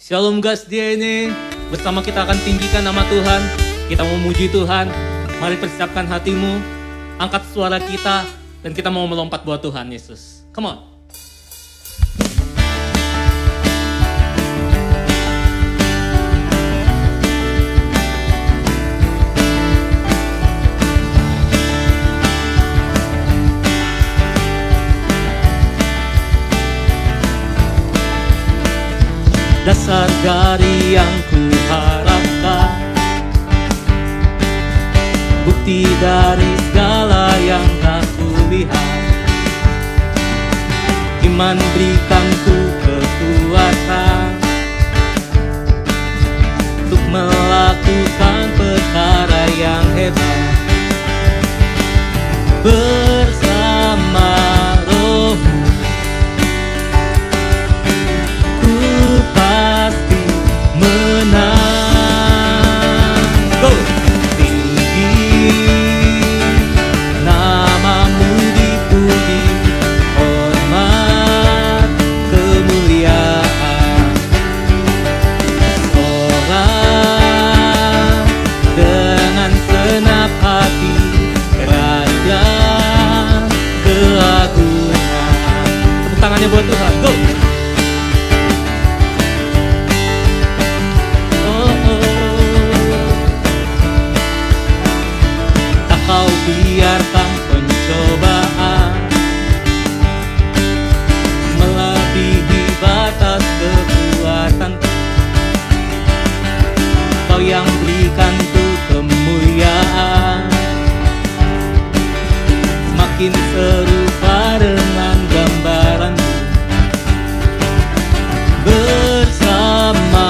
Shalom guys, dia ini bersama kita akan tinggikan nama Tuhan. Kita mau memuji Tuhan. Mari persiapkan hatimu, angkat suara kita, dan kita mau melompat buat Tuhan Yesus. Come on. Dasar dari yang kuharapkan, bukti dari segala yang tak kulihat. Iman berikan ku kekuatan untuk melakukan perkara yang hebat. Bersama Roh-Mu pasti menang. Go! Tinggi namamu dipuji, hormat kemuliaan. Orang dengan senap hati, raja keagungan. Tepuk tangannya buat Tuhan. Go! Kau biarkan pencobaan melebihi batas kekuatan. Kau yang berikan ku kemuliaan, semakin serupa dengan gambaran-Mu. Bersama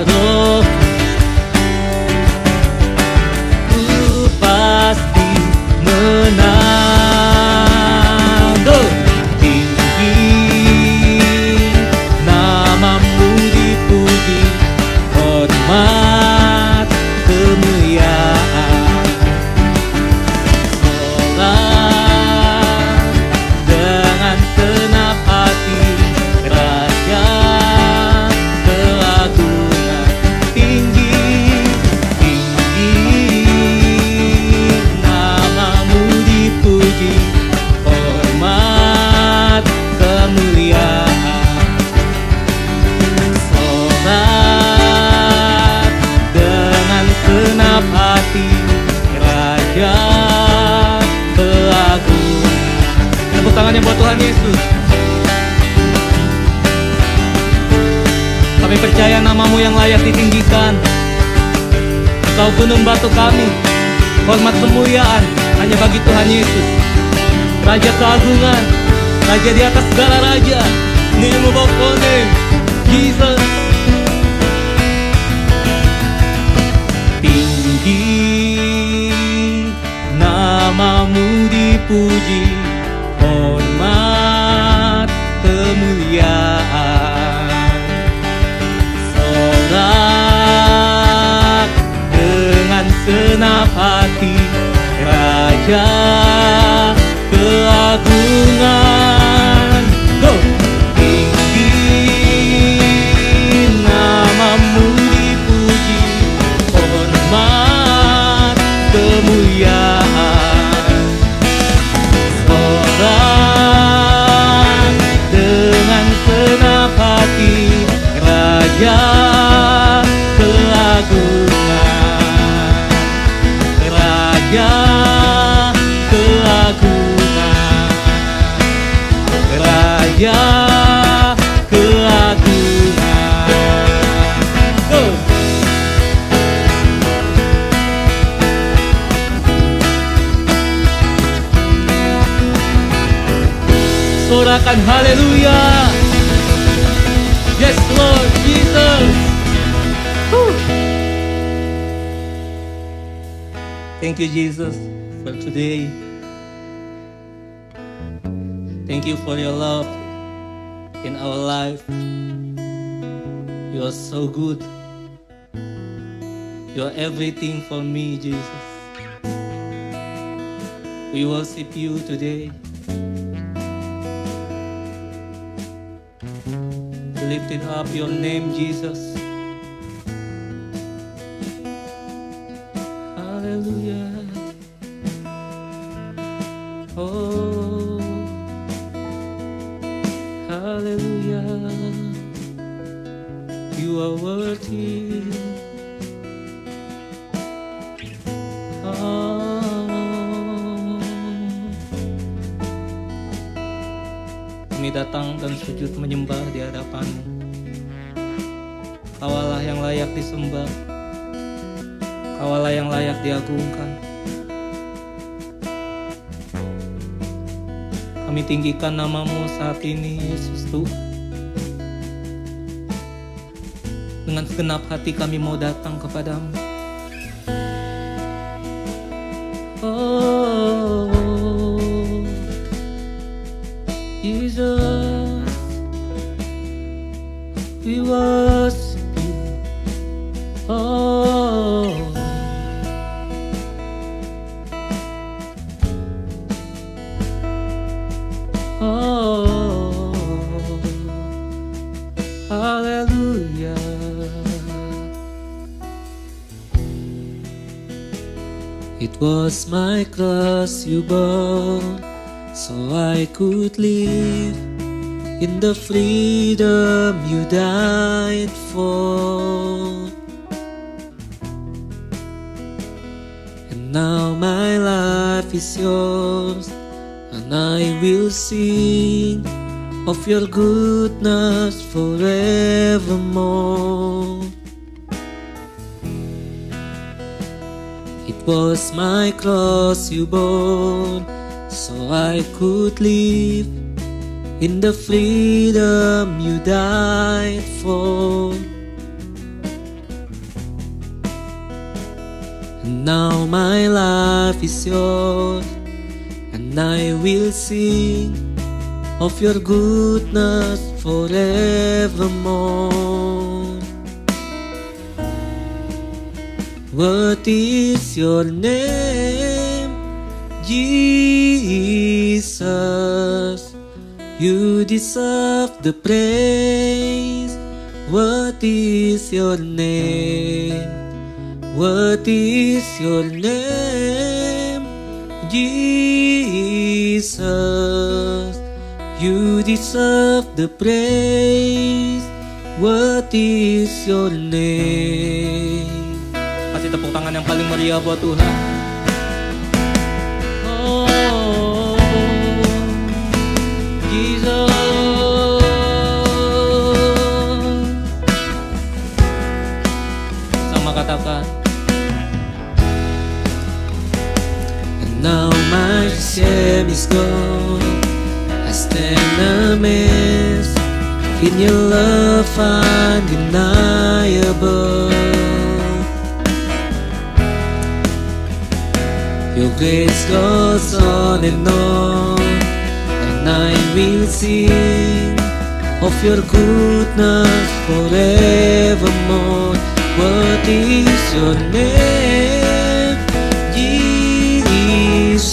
Roh menang. Go! Tinggi namamu dipuji, hormat kemuliaan. Orang dengan senap hati, raja keagungan. Tinggi puji, hormat kemuliaan. Sorak dengan senap hati, raja keagungan. Tepuk tangannya buat Tuhan Yesus. Kami percaya namamu yang layak ditinggikan. Engkau gunung batu kami, hormat kemuliaan hanya bagi Tuhan Yesus, Raja keagungan, Raja di atas segala raja. Name above all name, Jesus. Tinggi namamu dipuji, hormat kemuliaan. Sorak dengan senap hati, Raja keagungan. Go! Tinggi namamu dipuji, hormat kemuliaan. Sorak dengan senap hati, Raja keagungan. Raja keagungan, Raja keagungan. Go! Sorakan haleluya. Yes Lord Jesus. Woo. Thank you Jesus for today. Thank you for your love in our life. You are so good. You are everything for me, Jesus. We worship you today. lifted up your name, Jesus. Hallelujah. Oh, hallelujah. You are worthy. Kami datang dan sujud menyembah di hadapan-Mu. Kaulah yang layak disembah, Kaulah yang layak diagungkan. Kami tinggikan nama-Mu saat ini, Yesus Tuhan. Dengan segenap hati kami mau datang kepadamu. Oh, Jesus, we worship You. Oh, oh, hallelujah. It was my cross You bore, so I could live in the freedom You died for. And now my life is Yours, and I will sing of Your goodness forevermore. It was my cross You bore, so I could live in the freedom You died for. And now my life is Yours, and I will sing of Your goodness forevermore. What is Your name, Jesus? You deserve the praise. What is Your name? What is Your name, Jesus? You deserve the praise. What is Your name? Kasih tepuk tangan yang paling meriah buat Tuhan. Oh, Jesus. Sama katakan. And now my shame is gone, I stand amazed in Your love undeniable. Your grace goes on, and I will sing of Your goodness forevermore. What is Your name, Jesus?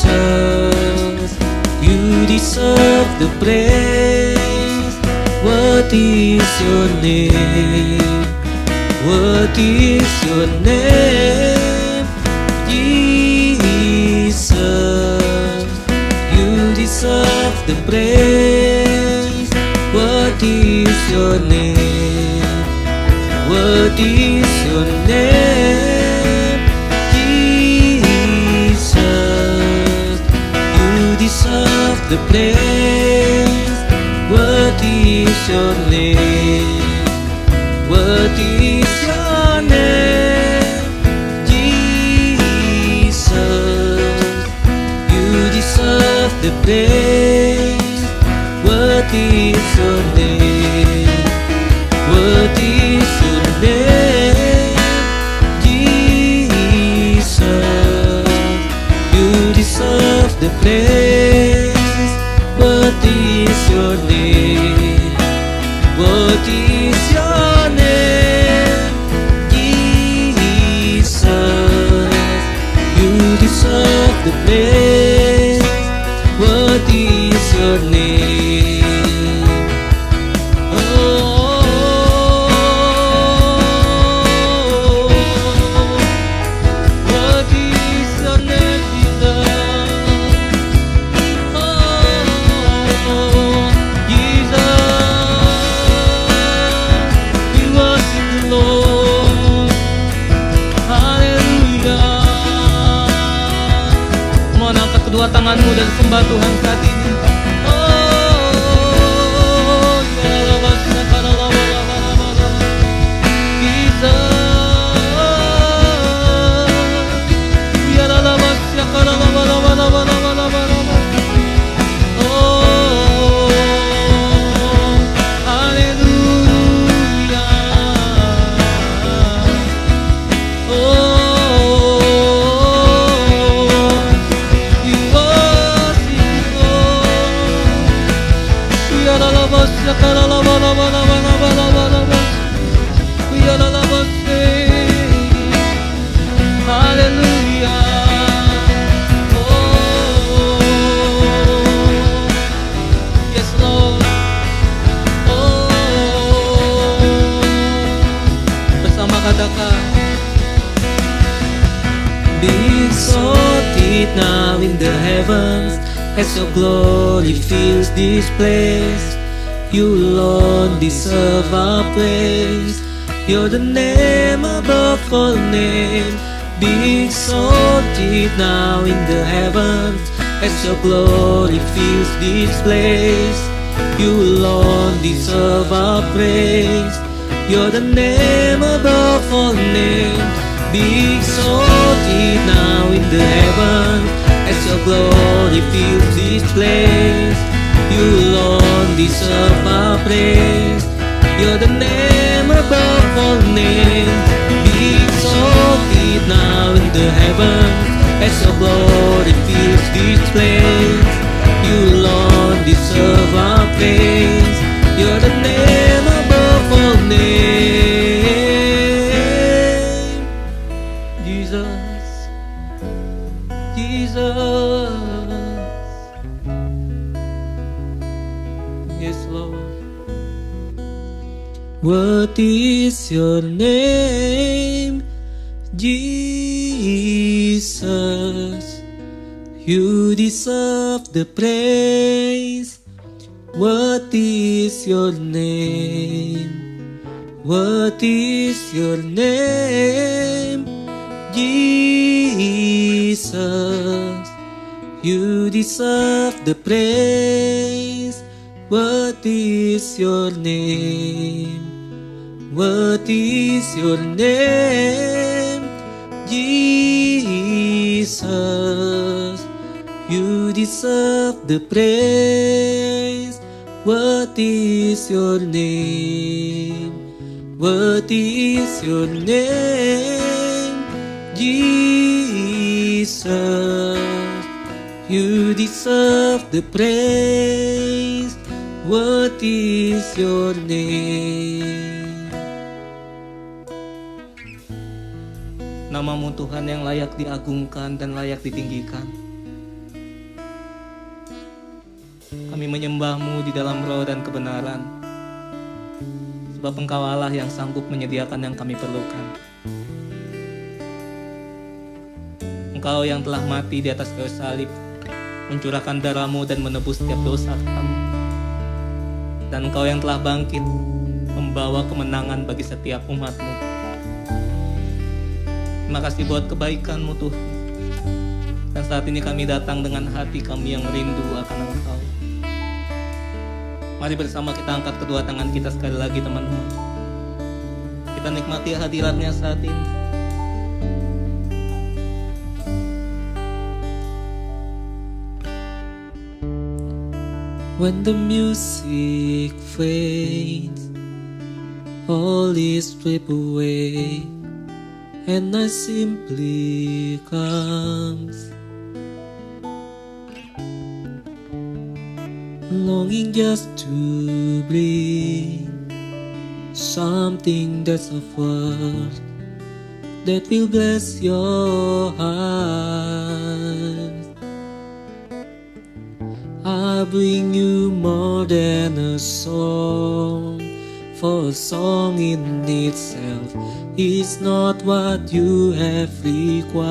You deserve the praise. What is Your name? What is Your name, Jesus? You deserve the praise. What is Your name? What is Your name, Jesus? You deserve the praise. What is Your name? What is Your name, Jesus? You deserve the praise. What is Your name? What is Your name, Jesus? You deserve the praise. What is Your name? What is Your name, Jesus? You deserve the praise. What is Your name? Oh, dan sembah Tuhan saat ini. Oh, ya labasya karalabalabalabalaba. Jesus, ya labasya karalabalabalabalaba. Oh, haleluya. Oh, you worship you, Lord. Ya labasya karalabalabalabalaba. Ya labasya. Hallelujah. Oh, yes, Lord. Oh, bersama katakan, be exalted now in the heavens as your glory fills this place. You alone deserve our praise. You're the name above all names. Be exalted now in the heavens as your glory fills this place. You alone deserve our praise. You're the name above all names. Be exalted now in the heavens as your glory fills this place. You alone deserve our praise. You're the name above all names. Be exalted now in the heavens as your glory fills this place. You alone deserve our praise. You're the name above all names. Jesus, Jesus, yes, Lord. What is your name, Jesus? You deserve the praise. What is your name? What is your name, Jesus? You deserve the praise. What is your name? What is your name, Jesus? You deserve the praise. What is your name? What is your name, Jesus? You deserve the praise. What is your name? Namamu Tuhan yang layak diagungkan dan layak ditinggikan. Kami menyembahmu di dalam roh dan kebenaran, sebab Engkau Allah yang sanggup menyediakan yang kami perlukan. Engkau yang telah mati di atas kayu salib, mencurahkan darah-Mu dan menebus setiap dosa kami. Dan Engkau yang telah bangkit, membawa kemenangan bagi setiap umat-Mu. Terima kasih buat kebaikan-Mu Tuhan. Dan saat ini kami datang dengan hati kami yang rindu akan Engkau. Mari bersama kita angkat kedua tangan kita sekali lagi teman-teman. Kita nikmati hadirat-Nya saat ini. When the music fades, all is stripped away, and I simply comes, longing just to bring something that's of worth that will bless your heart. I bring you more than a song, for a song in itself is not what you have required.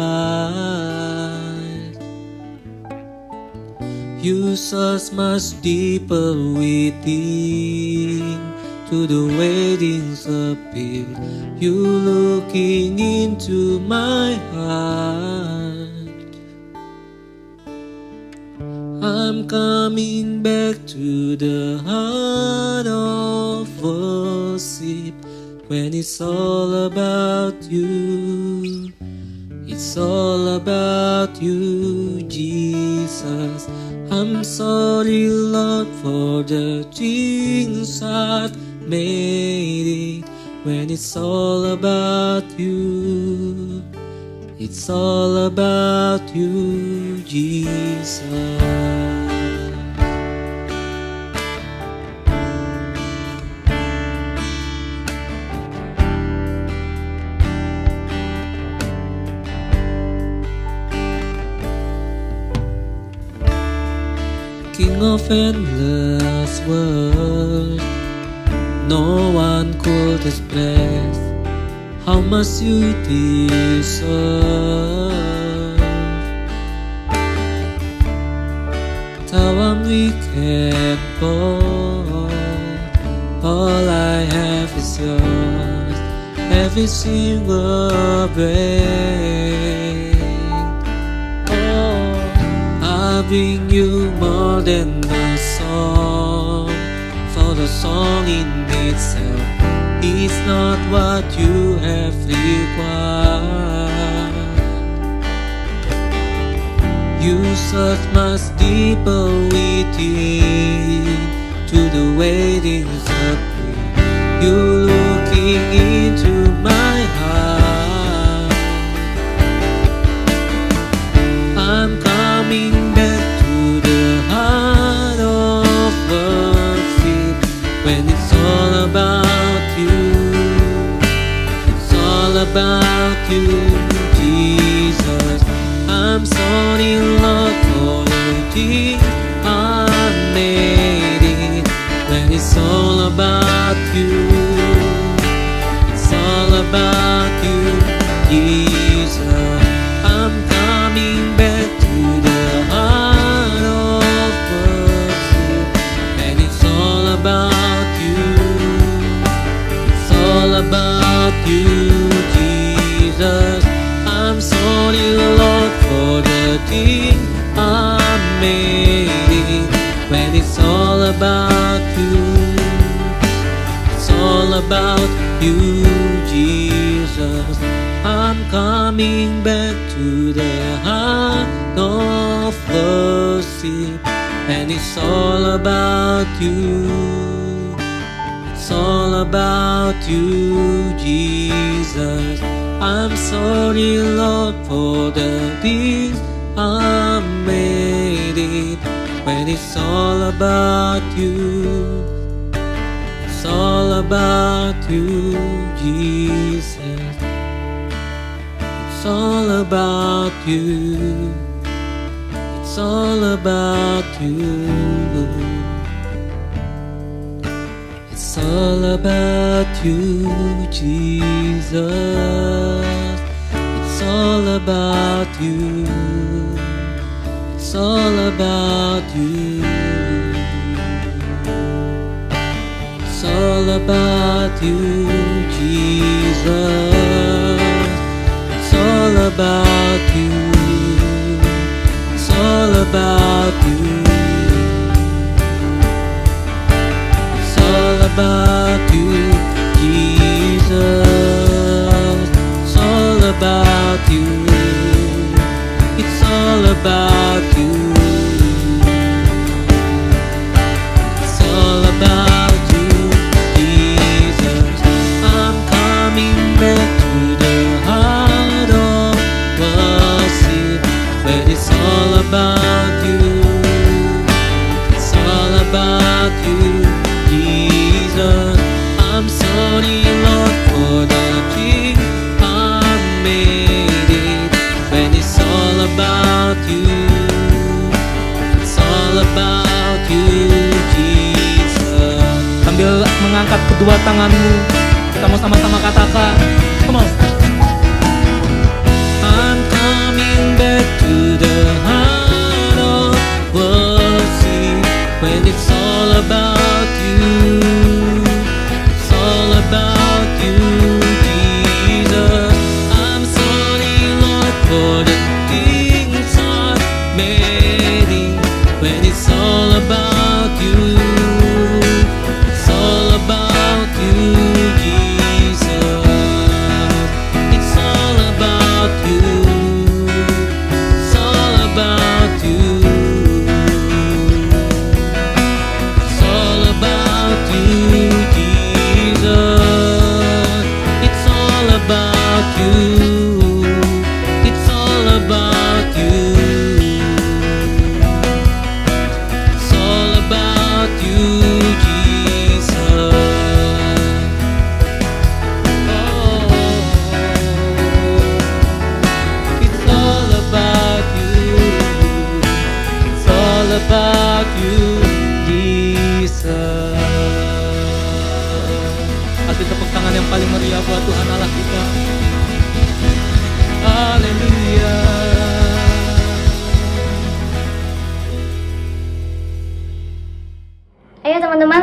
You search much deeper within, to the wedding's appeal. You looking into my heart. I'm coming back to the heart of worship, when it's all about you. It's all about you, Jesus. I'm sorry, Lord, for the things I've made it. When it's all about you, it's all about you, Jesus. King of endless world, no one could express how much you deserve. Though I'm weak and poor, all I have is yours, every single breath. I bring you more than a song, for the song in itself is not what you have required. You search much deeper within to the waitings of me. You looking into my heart. I'm coming back to the heart of worship, when it's all about you. It's all about you, Jesus. I'm sorry, Lord, for the things I made it. When it's all about you, it's all about you, Jesus. I'm coming back to the heart of worship, and it's all about you. It's all about you, Jesus. I'm sorry, Lord, for the thing I made. When it's all about you, it's all about you, Jesus. I'm coming back to the heart of worship, and it's all about you. It's all about you, Jesus. I'm sorry, Lord, for the things I made it. When it's all about you, it's all about you, Jesus. It's all about you. It's all about you. It's all about you, Jesus. It's all about you. It's all about you. It's all about you, Jesus. It's all about you. It's all about you. It's all about you, Jesus. It's all about you. It's all about you. It's all about you, Jesus. I'm coming back to the heart of worship, where it's all about you. It's all about you, Jesus. I'm sorry, Lord, for the thing I made it. When it's all about you, it's all about you, Jesus. Sambil mengangkat kedua tanganmu, kita mau sama-sama katakan, come on. I'm coming back to the heart of worship, when it's all about you. It's all about you, Jesus. I'm sorry, Lord, for the things I've made it. When it's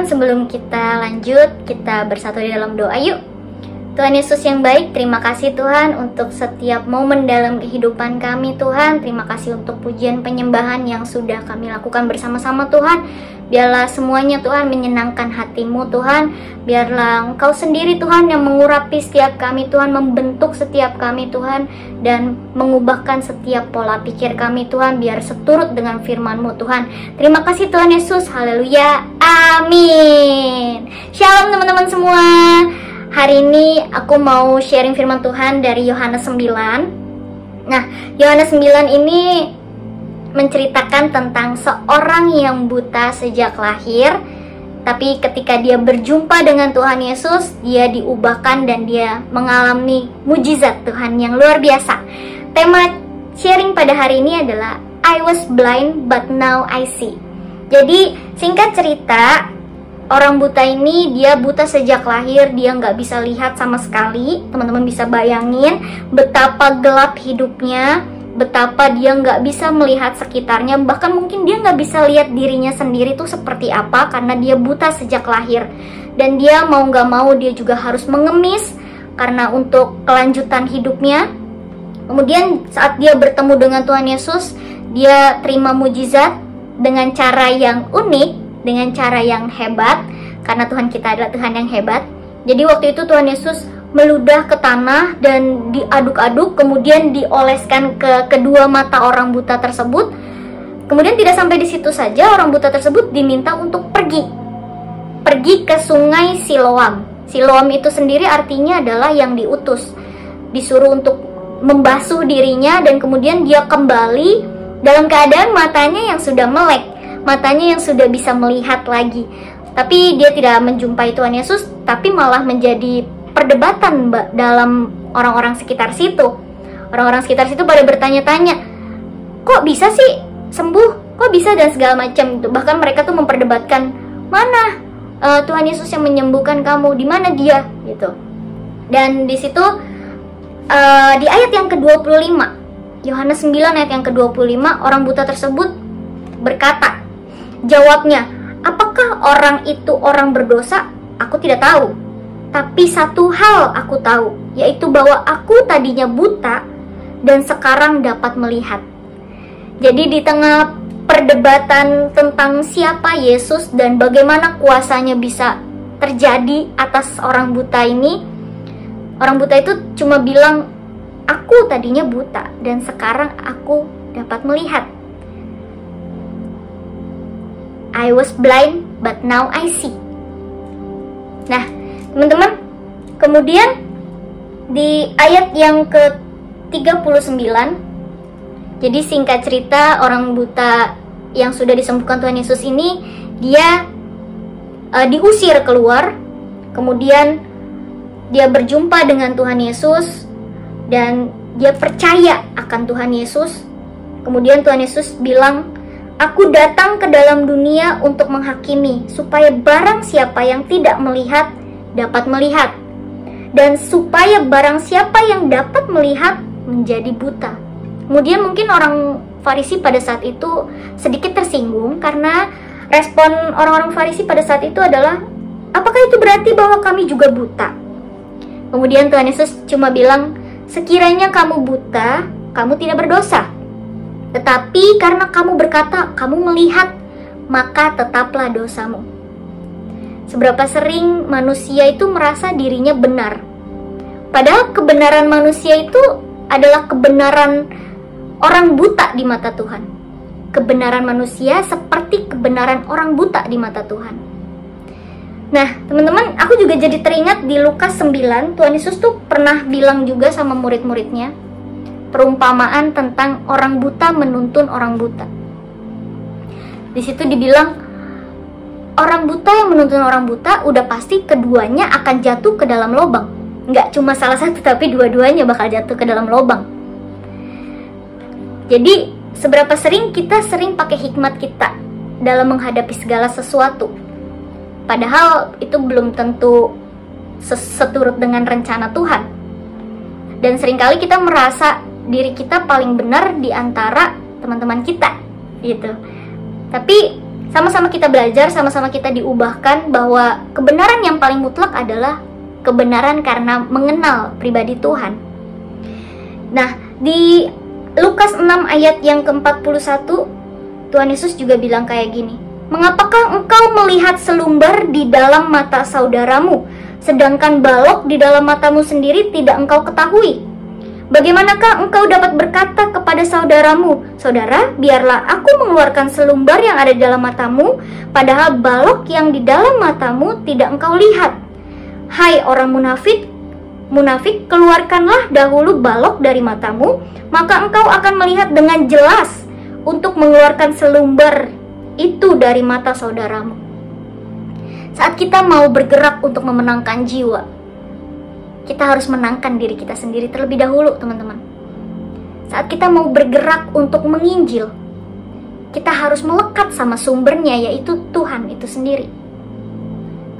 teman-teman, sebelum kita lanjut, kita bersatu di dalam doa yuk. Tuhan Yesus yang baik, terima kasih Tuhan untuk setiap momen dalam kehidupan kami Tuhan. Terima kasih untuk pujian penyembahan yang sudah kami lakukan bersama-sama Tuhan. Biarlah semuanya Tuhan menyenangkan hati-Mu Tuhan. Biarlah Engkau sendiri Tuhan yang mengurapi setiap kami Tuhan, membentuk setiap kami Tuhan, dan mengubahkan setiap pola pikir kami Tuhan, biar seturut dengan firman-Mu Tuhan. Terima kasih Tuhan Yesus, haleluya, amin. Shalom teman-teman semua. Hari ini aku mau sharing firman Tuhan dari Yohanes 9. Nah, Yohanes 9 ini menceritakan tentang seorang yang buta sejak lahir, tapi ketika dia berjumpa dengan Tuhan Yesus, dia diubahkan dan dia mengalami mujizat Tuhan yang luar biasa. Tema sharing pada hari ini adalah I was blind but now I see. Jadi singkat cerita, orang buta ini dia buta sejak lahir, dia nggak bisa lihat sama sekali. Teman-teman bisa bayangin betapa gelap hidupnya, betapa dia nggak bisa melihat sekitarnya, bahkan mungkin dia nggak bisa lihat dirinya sendiri tuh seperti apa karena dia buta sejak lahir. Dan dia mau nggak mau dia juga harus mengemis karena untuk kelanjutan hidupnya. Kemudian saat dia bertemu dengan Tuhan Yesus, dia terima mujizat dengan cara yang unik, dengan cara yang hebat, karena Tuhan kita adalah Tuhan yang hebat. Jadi waktu itu Tuhan Yesus meludah ke tanah dan diaduk-aduk, kemudian dioleskan ke kedua mata orang buta tersebut. Kemudian tidak sampai di situ saja, orang buta tersebut diminta untuk pergi ke sungai Siloam. Siloam itu sendiri artinya adalah yang diutus, disuruh untuk membasuh dirinya, dan kemudian dia kembali dalam keadaan matanya yang sudah melek, matanya yang sudah bisa melihat lagi. Tapi dia tidak menjumpai Tuhan Yesus, tapi malah menjadi perdebatan dalam orang-orang sekitar situ. Orang-orang sekitar situ pada bertanya-tanya, kok bisa sih sembuh, kok bisa, dan segala macam itu. Bahkan mereka tuh memperdebatkan, mana Tuhan Yesus yang menyembuhkan kamu, di mana dia gitu. Dan di situ di ayat yang ke-25, Yohanes 9 ayat yang ke-25, orang buta tersebut berkata, jawabnya, apakah orang itu orang berdosa? Aku tidak tahu. Tapi satu hal aku tahu, yaitu bahwa aku tadinya buta dan sekarang dapat melihat. Jadi di tengah perdebatan tentang siapa Yesus dan bagaimana kuasanya bisa terjadi atas orang buta ini, orang buta itu cuma bilang, aku tadinya buta dan sekarang aku dapat melihat. I was blind, but now I see. Nah, teman-teman, kemudian di ayat yang ke-39, jadi singkat cerita, orang buta yang sudah disembuhkan Tuhan Yesus ini, dia diusir keluar, kemudian dia berjumpa dengan Tuhan Yesus, dan dia percaya akan Tuhan Yesus. Kemudian Tuhan Yesus bilang, aku datang ke dalam dunia untuk menghakimi, supaya barang siapa yang tidak melihat, dapat melihat. Dan supaya barang siapa yang dapat melihat, menjadi buta. Kemudian mungkin orang Farisi pada saat itu sedikit tersinggung, karena respon orang-orang Farisi pada saat itu adalah, apakah itu berarti bahwa kami juga buta? Kemudian Tuhan Yesus cuma bilang, sekiranya kamu buta, kamu tidak berdosa. Tetapi karena kamu berkata, kamu melihat, maka tetaplah dosamu. Seberapa sering manusia itu merasa dirinya benar. Padahal kebenaran manusia itu adalah kebenaran orang buta di mata Tuhan. Kebenaran manusia seperti kebenaran orang buta di mata Tuhan. Nah, teman-teman, aku juga jadi teringat di Lukas 9, Tuhan Yesus tuh pernah bilang juga sama murid-muridnya, perumpamaan tentang orang buta menuntun orang buta. Di situ dibilang, orang buta yang menuntun orang buta udah pasti keduanya akan jatuh ke dalam lubang. Nggak cuma salah satu, tapi dua-duanya bakal jatuh ke dalam lubang. Jadi seberapa sering kita pakai hikmat kita dalam menghadapi segala sesuatu, padahal itu belum tentu seturut dengan rencana Tuhan. Dan seringkali kita merasa diri kita paling benar di antara teman-teman kita gitu. Tapi Sama-sama kita belajar, sama-sama kita diubahkan bahwa kebenaran yang paling mutlak adalah kebenaran karena mengenal pribadi Tuhan. Nah, di Lukas 6 ayat yang ke-41, Tuhan Yesus juga bilang kayak gini, "Mengapakah engkau melihat selumbar di dalam mata saudaramu, sedangkan balok di dalam matamu sendiri tidak engkau ketahui? Bagaimanakah engkau dapat berkata kepada saudaramu, 'Saudara, biarlah aku mengeluarkan selumbar yang ada di dalam matamu,' padahal balok yang di dalam matamu tidak engkau lihat? Hai orang munafik, keluarkanlah dahulu balok dari matamu, maka engkau akan melihat dengan jelas untuk mengeluarkan selumbar itu dari mata saudaramu." Saat kita mau bergerak untuk memenangkan jiwa, kita harus menangkan diri kita sendiri terlebih dahulu, teman-teman. Saat kita mau bergerak untuk menginjil, kita harus melekat sama sumbernya, yaitu Tuhan itu sendiri.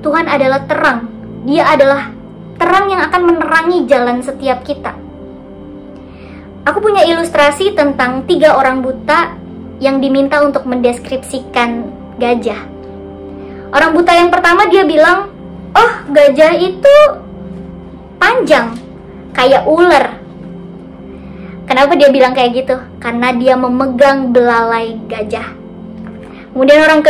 Tuhan adalah terang. Dia adalah terang yang akan menerangi jalan setiap kita. Aku punya ilustrasi tentang 3 orang buta yang diminta untuk mendeskripsikan gajah. Orang buta yang pertama dia bilang, "Oh, gajah itu panjang, kayak ular." Kenapa dia bilang kayak gitu? Karena dia memegang belalai gajah. Kemudian orang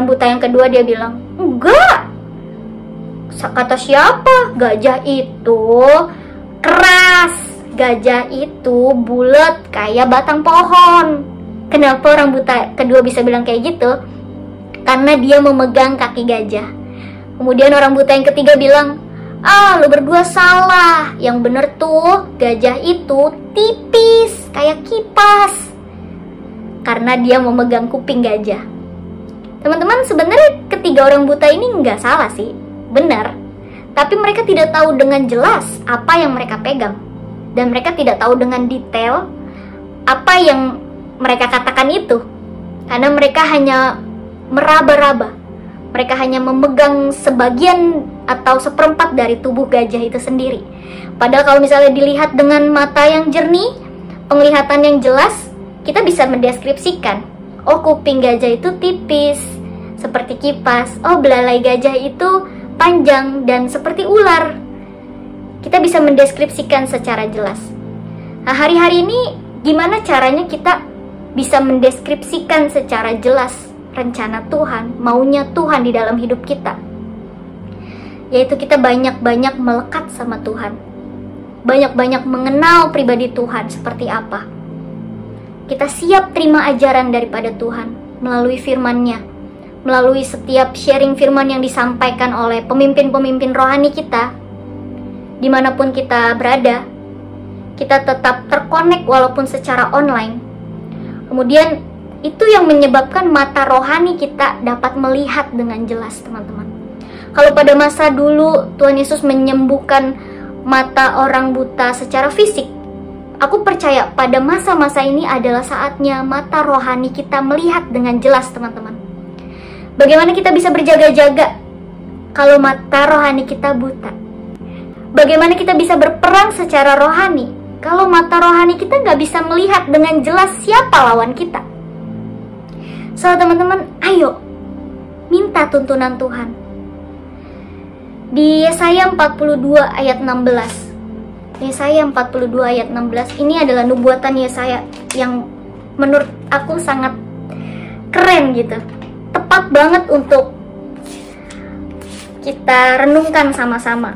buta yang kedua dia bilang, "Enggak. Kata siapa? Gajah itu keras. Gajah itu bulat kayak batang pohon." Kenapa orang buta kedua bisa bilang kayak gitu? Karena dia memegang kaki gajah. Kemudian orang buta yang ketiga bilang, "Ah, lu berdua salah. Yang bener tuh, gajah itu tipis kayak kipas." Karena dia memegang kuping gajah. Teman-teman, sebenarnya ketiga orang buta ini nggak salah sih, benar. Tapi mereka tidak tahu dengan jelas apa yang mereka pegang. Dan mereka tidak tahu dengan detail apa yang mereka katakan itu. Karena mereka hanya meraba-raba. Mereka hanya memegang sebagian atau seperempat dari tubuh gajah itu sendiri. Padahal kalau misalnya dilihat dengan mata yang jernih, penglihatan yang jelas, kita bisa mendeskripsikan. Oh, kuping gajah itu tipis, seperti kipas. Oh, belalai gajah itu panjang dan seperti ular. Kita bisa mendeskripsikan secara jelas. Nah, hari-hari ini gimana caranya kita bisa mendeskripsikan secara jelas rencana Tuhan, maunya Tuhan di dalam hidup kita? Yaitu kita banyak-banyak melekat sama Tuhan. Banyak-banyak mengenal pribadi Tuhan seperti apa. Kita siap terima ajaran daripada Tuhan melalui firman-Nya, melalui setiap sharing firman yang disampaikan oleh pemimpin-pemimpin rohani kita. Dimanapun kita berada, kita tetap terkonek walaupun secara online. Kemudian itu yang menyebabkan mata rohani kita dapat melihat dengan jelas, teman-teman. Kalau pada masa dulu Tuhan Yesus menyembuhkan mata orang buta secara fisik, aku percaya pada masa-masa ini adalah saatnya mata rohani kita melihat dengan jelas, teman-teman. Bagaimana kita bisa berjaga-jaga kalau mata rohani kita buta? Bagaimana kita bisa berperang secara rohani kalau mata rohani kita nggak bisa melihat dengan jelas siapa lawan kita? So, teman-teman, ayo minta tuntunan Tuhan. Di Yesaya 42 ayat 16. Yesaya 42 ayat 16 ini adalah nubuatan Yesaya yang menurut aku sangat keren gitu. Tepat banget untuk kita renungkan sama-sama.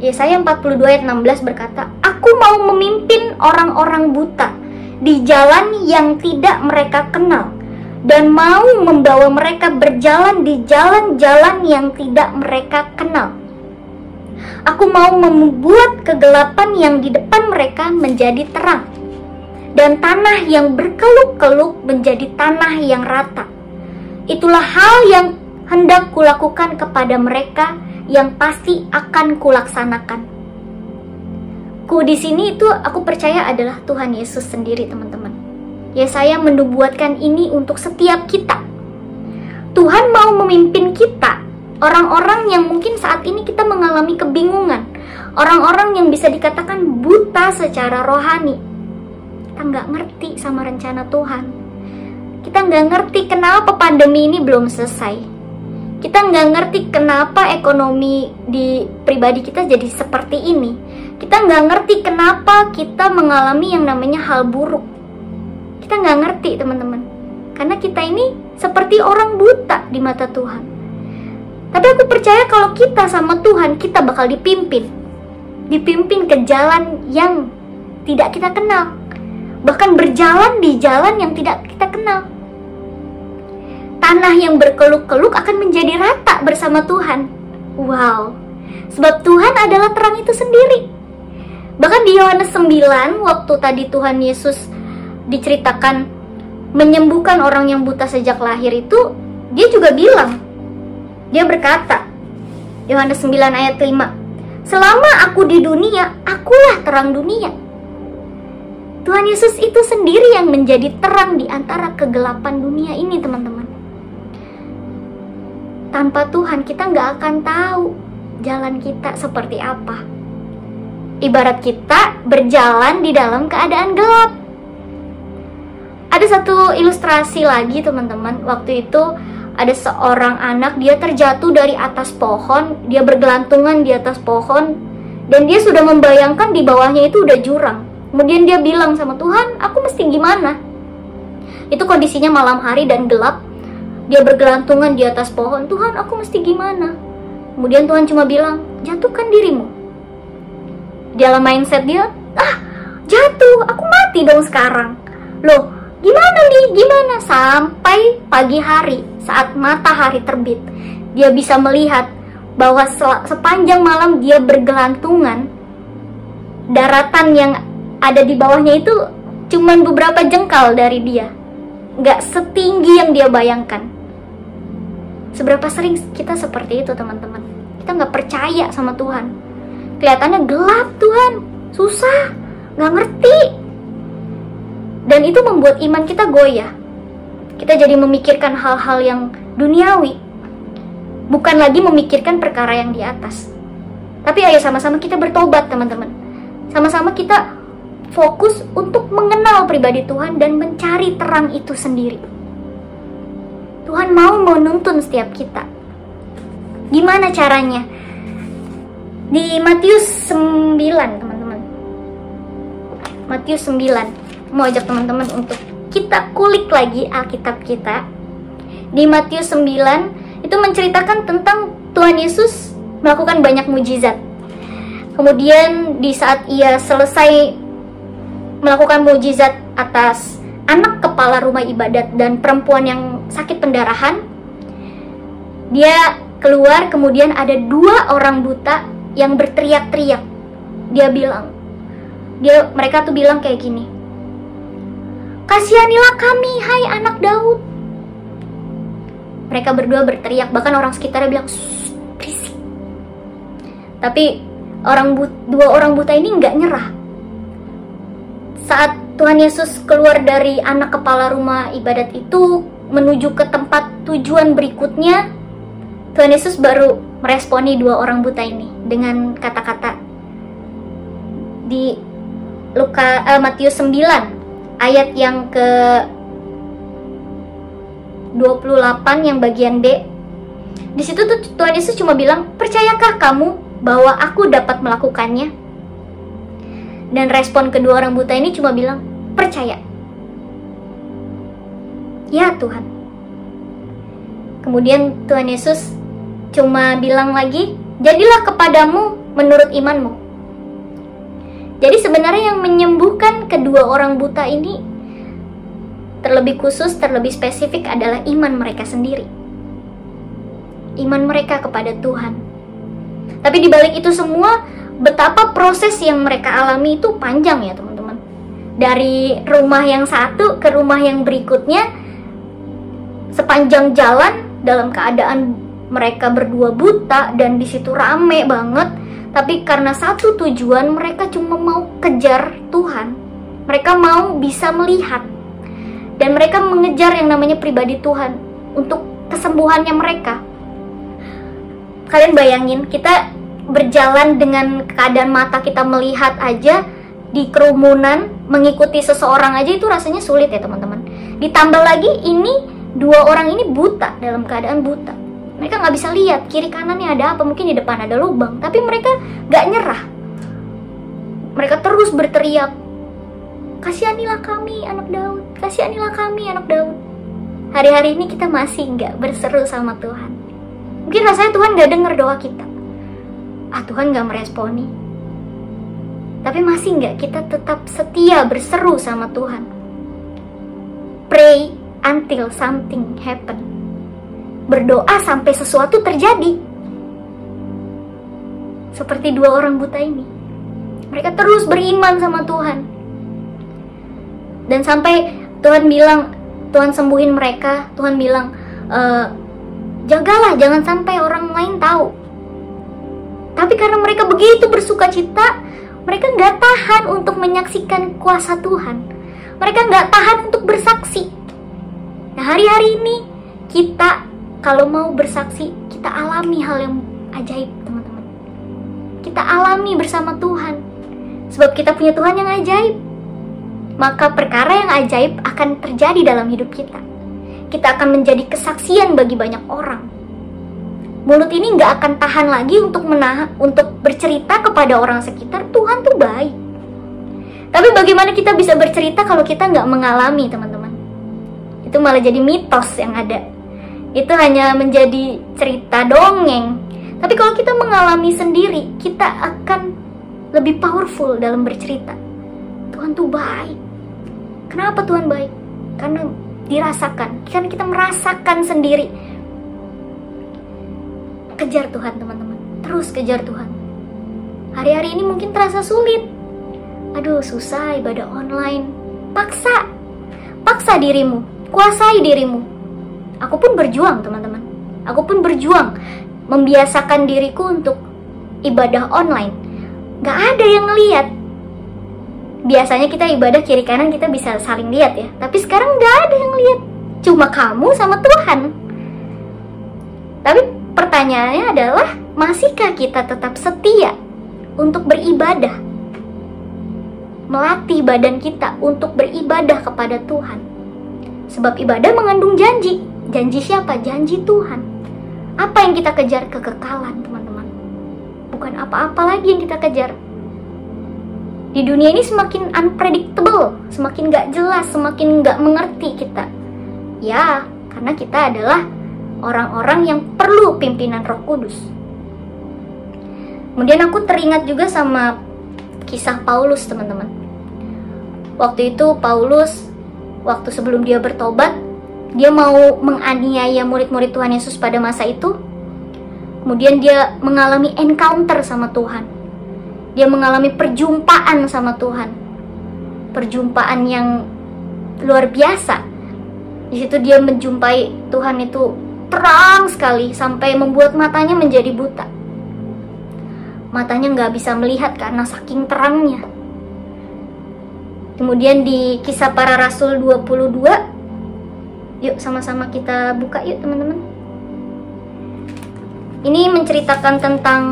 Yesaya 42 ayat 16 berkata, "Aku mau memimpin orang-orang buta di jalan yang tidak mereka kenal, dan mau membawa mereka berjalan di jalan-jalan yang tidak mereka kenal. Aku mau membuat kegelapan yang di depan mereka menjadi terang, dan tanah yang berkeluk-keluk menjadi tanah yang rata. Itulah hal yang hendak kulakukan kepada mereka, yang pasti akan kulaksanakan." Ku di sini itu aku percaya adalah Tuhan Yesus sendiri, teman-teman. Yesaya menubuatkan ini untuk setiap kita. Tuhan mau memimpin kita, orang-orang yang mungkin saat ini kita mengalami kebingungan, orang-orang yang bisa dikatakan buta secara rohani. Kita nggak ngerti sama rencana Tuhan. Kita nggak ngerti kenapa pandemi ini belum selesai. Kita nggak ngerti kenapa ekonomi di pribadi kita jadi seperti ini. Kita nggak ngerti kenapa kita mengalami yang namanya hal buruk. Kita nggak ngerti, teman-teman. Karena kita ini seperti orang buta di mata Tuhan. Tapi aku percaya kalau kita sama Tuhan, kita bakal dipimpin. Dipimpin ke jalan yang tidak kita kenal. Bahkan berjalan di jalan yang tidak kita kenal. Tanah yang berkeluk-keluk akan menjadi rata bersama Tuhan. Wow. Sebab Tuhan adalah terang itu sendiri. Bahkan di Yohanes 9, waktu tadi Tuhan Yesus diceritakan menyembuhkan orang yang buta sejak lahir itu, dia juga bilang, dia berkata, Yohanes 9 ayat 5, selama aku di dunia, akulah terang dunia. Tuhan Yesus itu sendiri yang menjadi terang di antara kegelapan dunia ini, teman-teman. Tanpa Tuhan kita nggak akan tahu jalan kita seperti apa. Ibarat kita berjalan di dalam keadaan gelap. Ada satu ilustrasi lagi, teman-teman. Waktu itu ada seorang anak, dia terjatuh dari atas pohon, dia bergelantungan di atas pohon, dan dia sudah membayangkan di bawahnya itu udah jurang. Kemudian dia bilang sama Tuhan, aku mesti gimana? Itu kondisinya malam hari dan gelap. Dia bergelantungan di atas pohon, Tuhan aku mesti gimana? Kemudian Tuhan cuma bilang, jatuhkan dirimu. Di dalam mindset dia, jatuh, aku mati dong sekarang. Loh, gimana nih, gimana? Sampai pagi hari, saat matahari terbit, dia bisa melihat bahwa sepanjang malam dia bergelantungan, daratan yang ada di bawahnya itu cuman beberapa jengkal dari dia. Nggak setinggi yang dia bayangkan. Seberapa sering kita seperti itu, teman-teman? Kita nggak percaya sama Tuhan. Kelihatannya gelap, Tuhan. Susah, nggak ngerti. Dan itu membuat iman kita goyah. Kita jadi memikirkan hal-hal yang duniawi. Bukan lagi memikirkan perkara yang di atas. Tapi ayo sama-sama kita bertobat, teman-teman. Sama-sama kita fokus untuk mengenal pribadi Tuhan dan mencari terang itu sendiri. Tuhan mau menuntun setiap kita. Gimana caranya? Di Matius 9, teman-teman. Matius 9. Mau ajak teman-teman untuk kita kulik lagi Alkitab kita. Di Matius 9 itu menceritakan tentang Tuhan Yesus melakukan banyak mujizat. Kemudian di saat ia selesai melakukan mujizat atas anak kepala rumah ibadat dan perempuan yang sakit pendarahan, dia keluar, kemudian ada 2 orang buta yang berteriak-teriak. Mereka tuh bilang kayak gini, kasihanilah kami, hai anak Daud. Mereka berdua berteriak, bahkan orang sekitarnya bilang, berisik. Tapi 2 orang buta ini nggak nyerah. Saat Tuhan Yesus keluar dari anak kepala rumah ibadat itu menuju ke tempat tujuan berikutnya, Tuhan Yesus baru meresponi 2 orang buta ini dengan kata-kata di Matius 9 ayat yang ke 28 yang bagian D. Di situ tuh Tuhan Yesus cuma bilang, percayakah kamu bahwa aku dapat melakukannya? Dan respon kedua orang buta ini cuma bilang, percaya. Ya Tuhan. Kemudian Tuhan Yesus cuma bilang lagi, jadilah kepadamu menurut imanmu. Jadi sebenarnya yang menyembuhkan kedua orang buta ini terlebih khusus, terlebih spesifik adalah iman mereka sendiri. Iman mereka kepada Tuhan. Tapi di balik itu semua, betapa proses yang mereka alami itu panjang ya teman-teman. Dari rumah yang satu ke rumah yang berikutnya, sepanjang jalan dalam keadaan mereka berdua buta dan di situ rame banget. Tapi karena satu tujuan, mereka cuma mau kejar Tuhan. Mereka mau bisa melihat. Dan mereka mengejar yang namanya pribadi Tuhan untuk kesembuhannya mereka. Kalian bayangin, kita berjalan dengan keadaan mata kita melihat aja di kerumunan, mengikuti seseorang aja itu rasanya sulit ya teman-teman. Ditambah lagi ini dua orang ini buta, dalam keadaan buta. Mereka nggak bisa lihat kiri kanannya ada apa, mungkin di depan ada lubang, tapi mereka nggak nyerah. Mereka terus berteriak, kasihanilah kami anak Daud, kasihanilah kami anak Daud. Hari-hari ini kita masih nggak berseru sama Tuhan. Mungkin rasanya Tuhan nggak dengar doa kita. Tuhan nggak meresponi. Tapi masih nggak kita tetap setia berseru sama Tuhan? Pray until something happen. Berdoa sampai sesuatu terjadi. Seperti dua orang buta ini. Mereka terus beriman sama Tuhan. Dan sampai Tuhan bilang, Tuhan sembuhin mereka. Tuhan bilang, jagalah jangan sampai orang lain tahu. Tapi karena mereka begitu bersuka cita, mereka nggak tahan untuk menyaksikan kuasa Tuhan. Mereka nggak tahan untuk bersaksi. Nah, hari-hari ini kita kalau mau bersaksi, kita alami hal yang ajaib, teman-teman. Kita alami bersama Tuhan. Sebab kita punya Tuhan yang ajaib. Maka perkara yang ajaib akan terjadi dalam hidup kita. Kita akan menjadi kesaksian bagi banyak orang. Mulut ini nggak akan tahan lagi untuk bercerita kepada orang sekitar, Tuhan tuh baik. Tapi bagaimana kita bisa bercerita kalau kita nggak mengalami, teman-teman? Itu malah jadi mitos yang ada. Itu hanya menjadi cerita dongeng. Tapi kalau kita mengalami sendiri, kita akan lebih powerful dalam bercerita. Tuhan tuh baik. Kenapa Tuhan baik? Karena dirasakan, karena kita merasakan sendiri. Kejar Tuhan, teman-teman. Terus kejar Tuhan. Hari-hari ini mungkin terasa sulit. Aduh, susah ibadah online. Paksa dirimu. Kuasai dirimu. Aku pun berjuang, teman-teman. Aku pun berjuang membiasakan diriku untuk ibadah online. Gak ada yang ngeliat. Biasanya kita ibadah kiri kanan kita bisa saling lihat ya. Tapi sekarang gak ada yang lihat. Cuma kamu sama Tuhan. Tapi pertanyaannya adalah, masihkah kita tetap setia untuk beribadah? Melatih badan kita untuk beribadah kepada Tuhan. Sebab ibadah mengandung janji. Janji siapa? Janji Tuhan. Apa yang kita kejar? Kekekalan, teman-teman. Bukan apa-apa lagi yang kita kejar. Di dunia ini semakin unpredictable, semakin gak jelas, semakin gak mengerti kita. Ya, karena kita adalah orang-orang yang perlu pimpinan Roh Kudus. Kemudian aku teringat juga sama kisah Paulus, teman-teman. Waktu itu Paulus, waktu sebelum dia bertobat, dia mau menganiaya murid-murid Tuhan Yesus pada masa itu. Kemudian dia mengalami encounter sama Tuhan. Dia mengalami perjumpaan sama Tuhan. Perjumpaan yang luar biasa. Di situ dia menjumpai Tuhan itu terang sekali sampai membuat matanya menjadi buta. Matanya nggak bisa melihat karena saking terangnya. Kemudian di Kisah Para Rasul 22, yuk sama-sama kita buka yuk, teman-teman. Ini menceritakan tentang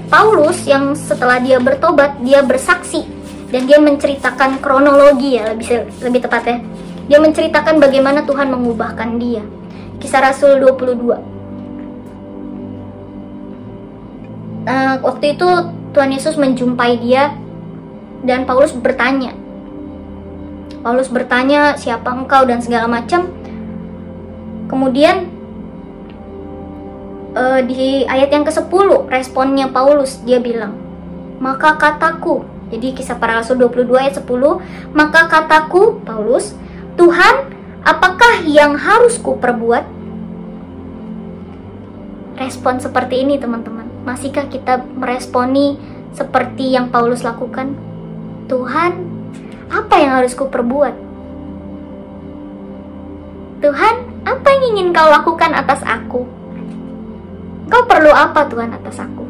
Paulus yang setelah dia bertobat, dia bersaksi. Dan dia menceritakan kronologi ya, lebih tepatnya. Dia menceritakan bagaimana Tuhan mengubahkan dia. Kisah Rasul 22. Waktu itu Tuhan Yesus menjumpai dia. Dan Paulus bertanya, siapa engkau dan segala macam. Kemudian di ayat yang ke-10 responnya Paulus, dia bilang, maka kataku, jadi Kisah Para Rasul 22 ayat 10, maka kataku, Paulus, Tuhan, apakah yang harus kuperbuat? Respon seperti ini, teman-teman. Masihkah kita meresponi seperti yang Paulus lakukan? Tuhan, apa yang harus kuperbuat? Tuhan, apa yang ingin kau lakukan atas aku? Kau perlu apa Tuhan atas aku?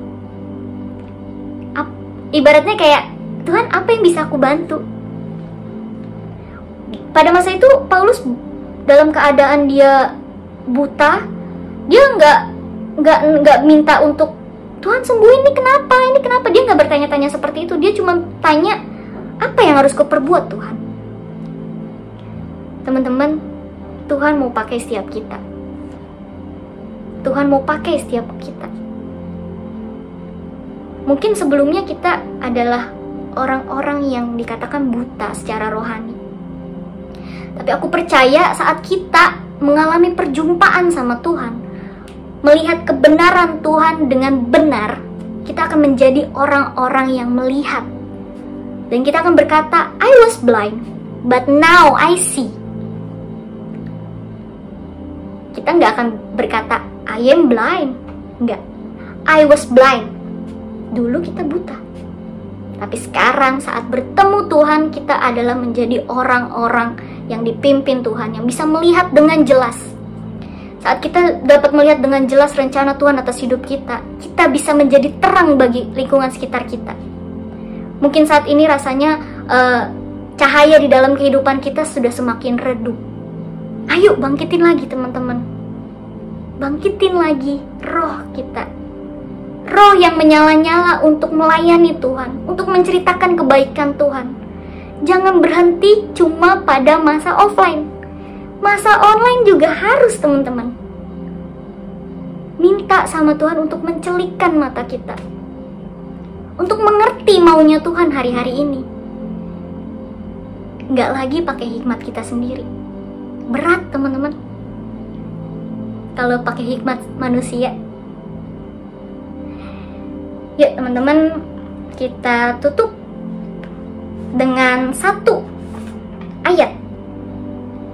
Ibaratnya kayak, Tuhan, apa yang bisa aku bantu? Pada masa itu Paulus dalam keadaan dia buta, dia nggak minta untuk Tuhan sembuhin ini kenapa? Dia nggak bertanya-tanya seperti itu. Dia cuma tanya, apa yang harus kuperbuat Tuhan? Teman-teman, Tuhan mau pakai setiap kita. Tuhan mau pakai setiap kita. Mungkin sebelumnya kita adalah orang-orang yang dikatakan buta secara rohani. Tapi aku percaya saat kita mengalami perjumpaan sama Tuhan, melihat kebenaran Tuhan dengan benar, kita akan menjadi orang-orang yang melihat. Dan kita akan berkata, I was blind, but now I see. Kita nggak akan berkata, I am blind. Nggak. I was blind. Dulu kita buta. Tapi sekarang saat bertemu Tuhan, kita adalah menjadi orang-orang yang dipimpin Tuhan, yang bisa melihat dengan jelas. Saat kita dapat melihat dengan jelas rencana Tuhan atas hidup kita, kita bisa menjadi terang bagi lingkungan sekitar kita. Mungkin saat ini rasanya cahaya di dalam kehidupan kita sudah semakin redup. Ayo bangkitin lagi teman-teman. Bangkitin lagi roh kita. Roh yang menyala-nyala untuk melayani Tuhan, untuk menceritakan kebaikan Tuhan. Jangan berhenti cuma pada masa offline. Masa online juga harus teman-teman. Minta sama Tuhan untuk mencelikkan mata kita, untuk mengerti maunya Tuhan hari-hari ini. Nggak lagi pakai hikmat kita sendiri. Berat teman-teman kalau pakai hikmat manusia. Yuk teman-teman, kita tutup dengan satu ayat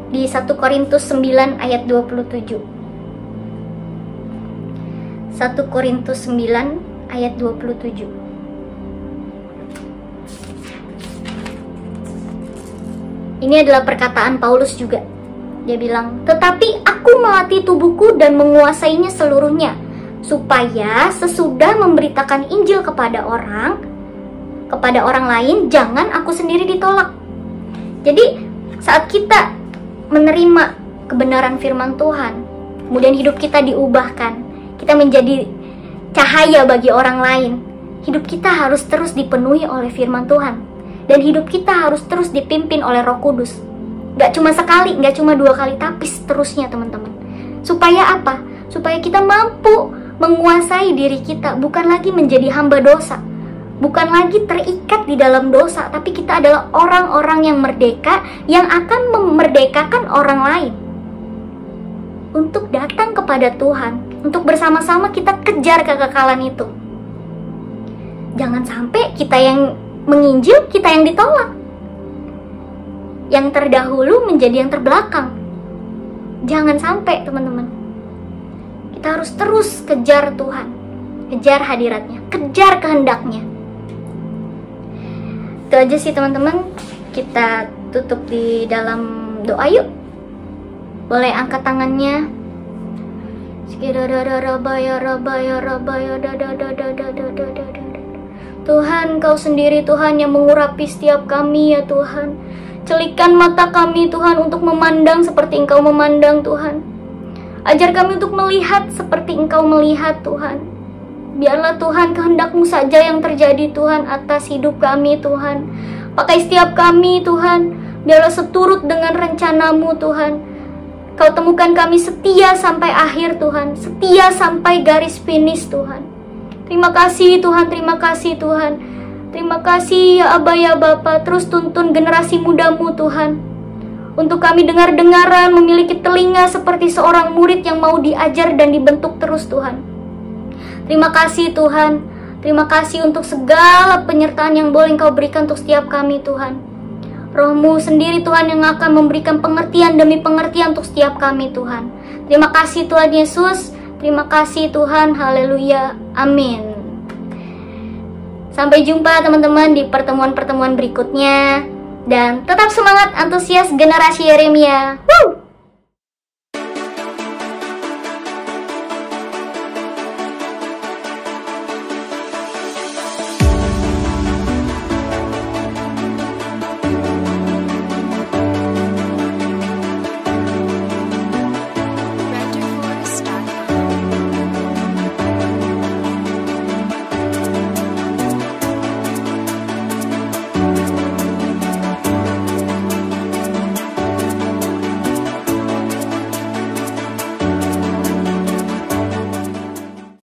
di 1 Korintus 9 ayat 27. 1 Korintus 9 ayat 27. Ini adalah perkataan Paulus juga. Dia bilang, tetapi aku melatih tubuhku dan menguasainya seluruhnya, supaya sesudah memberitakan Injil kepada orang lain, jangan aku sendiri ditolak. Jadi saat kita menerima kebenaran firman Tuhan, kemudian hidup kita diubahkan, kita menjadi cahaya bagi orang lain, hidup kita harus terus dipenuhi oleh firman Tuhan. Dan hidup kita harus terus dipimpin oleh Roh Kudus. Gak cuma sekali, gak cuma 2 kali, tapi seterusnya teman-teman. Supaya apa? Supaya kita mampu menguasai diri kita, bukan lagi menjadi hamba dosa, bukan lagi terikat di dalam dosa, tapi kita adalah orang-orang yang merdeka, yang akan memerdekakan orang lain untuk datang kepada Tuhan, untuk bersama-sama kita kejar kekekalan itu. Jangan sampai kita yang menginjil, kita yang ditolak, yang terdahulu menjadi yang terbelakang. Jangan sampai teman-teman. Kita harus terus kejar Tuhan, kejar hadiratnya, kejar kehendaknya. Itu aja sih teman-teman. Kita tutup di dalam doa yuk. Boleh angkat tangannya. Tuhan, Kau sendiri Tuhan yang mengurapi setiap kami ya Tuhan. Celikkan mata kami Tuhan untuk memandang seperti Engkau memandang Tuhan. Ajar kami untuk melihat seperti Engkau melihat Tuhan. Biarlah Tuhan kehendak-Mu saja yang terjadi Tuhan atas hidup kami Tuhan. Pakai setiap kami Tuhan. Biarlah seturut dengan rencana-Mu Tuhan. Kau temukan kami setia sampai akhir Tuhan. Setia sampai garis finish Tuhan. Terima kasih Tuhan, terima kasih Tuhan. Terima kasih ya Aba ya Bapa. Terus tuntun generasi muda-Mu Tuhan, untuk kami dengar-dengaran, memiliki telinga seperti seorang murid yang mau diajar dan dibentuk terus Tuhan. Terima kasih Tuhan. Terima kasih untuk segala penyertaan yang boleh Engkau berikan untuk setiap kami Tuhan. Roh-Mu sendiri Tuhan yang akan memberikan pengertian demi pengertian untuk setiap kami Tuhan. Terima kasih Tuhan Yesus. Terima kasih Tuhan. Haleluya. Amin. Sampai jumpa teman-teman di pertemuan-pertemuan berikutnya. Dan tetap semangat antusias generasi Yeremia. Woo!